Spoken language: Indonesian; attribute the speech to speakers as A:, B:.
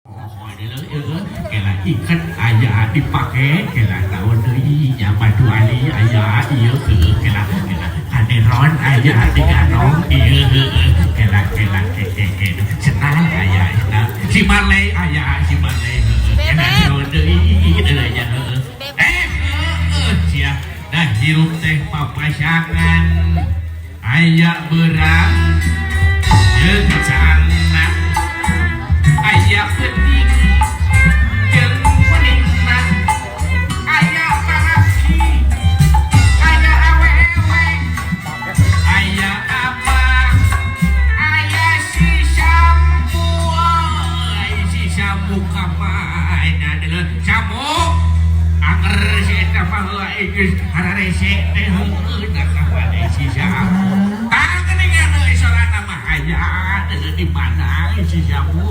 A: Kela ikan ayah dipakai kela tahun deui zaman duali ayah ieu kela kaderon ayah diganong ieu kela senang ayah si Marley ayah si Marley kela tahun deui ya sia dah hirup teh papasangan ayah berat jeung sana ayah penting jeung peningna ayah parasi ayah awewe ayah apa ayah si sambu kamaina deuleu sambu anger si eta mah geus hararese teh heueuh da kawane si sambu tah geuningan euy sorana mah aya di mana si sambu